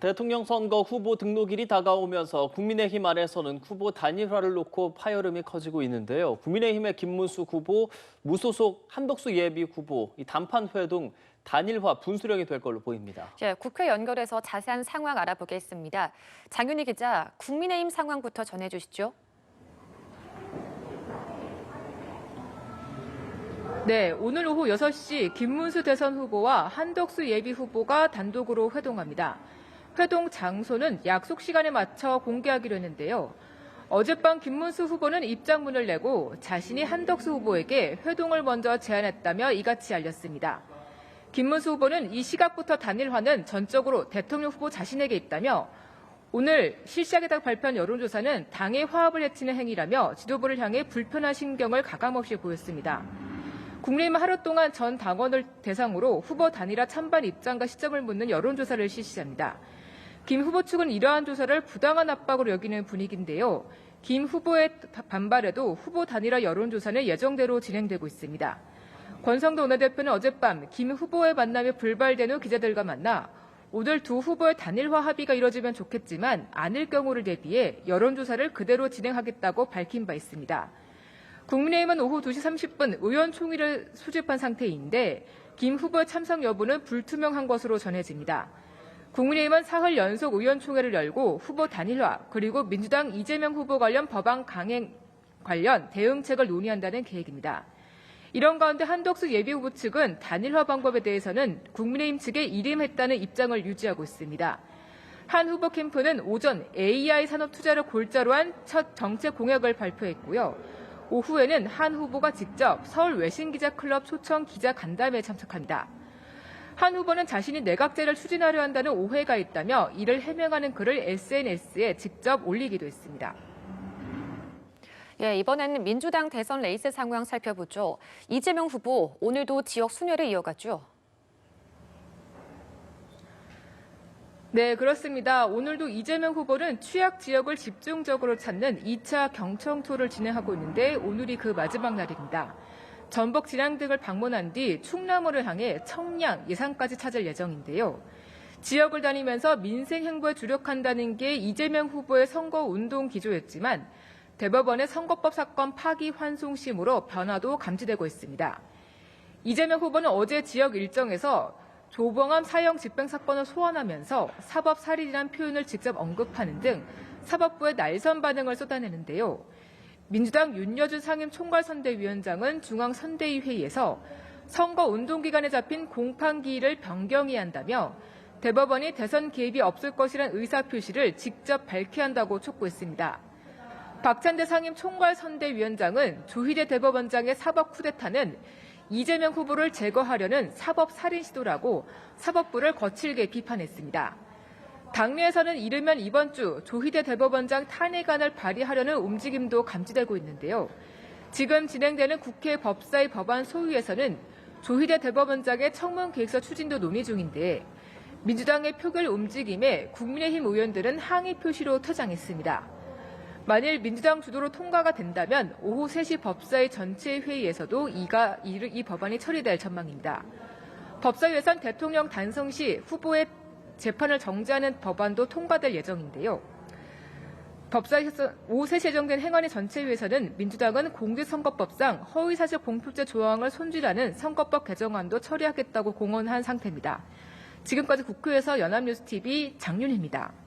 대통령 선거 후보 등록일이 다가오면서 국민의힘 안에서는 후보 단일화를 놓고 파열음이 커지고 있는데요. 국민의힘의 김문수 후보, 무소속 한덕수 예비 후보, 이 단판 회동 단일화 분수령이 될 걸로 보입니다. 국회 연결해서 자세한 상황 알아보겠습니다. 장윤희 기자, 국민의힘 상황부터 전해주시죠. 네, 오늘 오후 6시 김문수 대선 후보와 한덕수 예비 후보가 단독으로 회동합니다. 회동 장소는 약속 시간에 맞춰 공개하기로 했는데요. 어젯밤 김문수 후보는 입장문을 내고 자신이 한덕수 후보에게 회동을 먼저 제안했다며 이같이 알렸습니다. 김문수 후보는 이 시각부터 단일화는 전적으로 대통령 후보 자신에게 있다며 오늘 실시하겠다고 발표한 여론조사는 당의 화합을 해치는 행위라며 지도부를 향해 불편한 신경을 가감없이 보였습니다. 국민의힘은 하루 동안 전 당원을 대상으로 후보 단일화 찬반 입장과 시점을 묻는 여론조사를 실시합니다. 김 후보 측은 이러한 조사를 부당한 압박으로 여기는 분위기인데요. 김 후보의 반발에도 후보 단일화 여론조사는 예정대로 진행되고 있습니다. 권성도 원내대표는 어젯밤 김 후보의 만남이 불발된 후 기자들과 만나 오늘 두 후보의 단일화 합의가 이뤄지면 좋겠지만 아닐 경우를 대비해 여론조사를 그대로 진행하겠다고 밝힌 바 있습니다. 국민의힘은 오후 2시 30분 의원총회를 소집한 상태인데 김 후보의 참석 여부는 불투명한 것으로 전해집니다. 국민의힘은 사흘 연속 의원총회를 열고 후보 단일화 그리고 민주당 이재명 후보 관련 법안 강행 관련 대응책을 논의한다는 계획입니다. 이런 가운데 한덕수 예비 후보 측은 단일화 방법에 대해서는 국민의힘 측에 일임했다는 입장을 유지하고 있습니다. 한 후보 캠프는 오전 AI 산업 투자를 골자로 한 첫 정책 공약을 발표했고요. 오후에는 한 후보가 직접 서울 외신기자클럽 초청 기자 간담회에 참석합니다. 한 후보는 자신이 내각제를 추진하려 한다는 오해가 있다며 이를 해명하는 글을 SNS에 직접 올리기도 했습니다. 이번에는 민주당 대선 레이스 상황 살펴보죠. 이재명 후보, 오늘도 지역 순회를 이어갔죠. 네, 그렇습니다. 오늘도 이재명 후보는 취약 지역을 집중적으로 찾는 2차 경청 투어를 진행하고 있는데 오늘이 그 마지막 날입니다. 전북 진양 등을 방문한 뒤 충남으로 향해 청량, 예산까지 찾을 예정인데요. 지역을 다니면서 민생 행보에 주력한다는 게 이재명 후보의 선거 운동 기조였지만 대법원의 선거법 사건 파기 환송심으로 변화도 감지되고 있습니다. 이재명 후보는 어제 지역 일정에서 조봉암 사형 집행 사건을 소환하면서 사법살인이라는 표현을 직접 언급하는 등 사법부의 날선 반응을 쏟아내는데요. 민주당 윤여준 상임총괄선대위원장은 중앙선대위 회의에서 선거 운동기간에 잡힌 공판기일을 변경해야 한다며 대법원이 대선 개입이 없을 것이라는 의사표시를 직접 밝혀야 한다고 촉구했습니다. 박찬대 상임총괄선대위원장은 조희대 대법원장의 사법 쿠데타는 이재명 후보를 제거하려는 사법살인 시도라고 사법부를 거칠게 비판했습니다. 당내에서는 이르면 이번 주 조희대 대법원장 탄핵안을 발의하려는 움직임도 감지되고 있는데요. 지금 진행되는 국회 법사위 법안 소위에서는 조희대 대법원장의 청문 계획서 추진도 논의 중인데 민주당의 표결 움직임에 국민의힘 의원들은 항의 표시로 퇴장했습니다. 만일 민주당 주도로 통과가 된다면 오후 3시 법사위 전체 회의에서도 이 법안이 처리될 전망입니다. 법사위에선 대통령 단성 시 후보의 재판을 정지하는 법안도 통과될 예정인데요. 법사위에서 오후 3시 예정된 행안위 전체회에서는 민주당은 공직선거법상 허위사실 공표죄 조항을 손질하는 선거법 개정안도 처리하겠다고 공언한 상태입니다. 지금까지 국회에서 연합뉴스TV 장윤희입니다.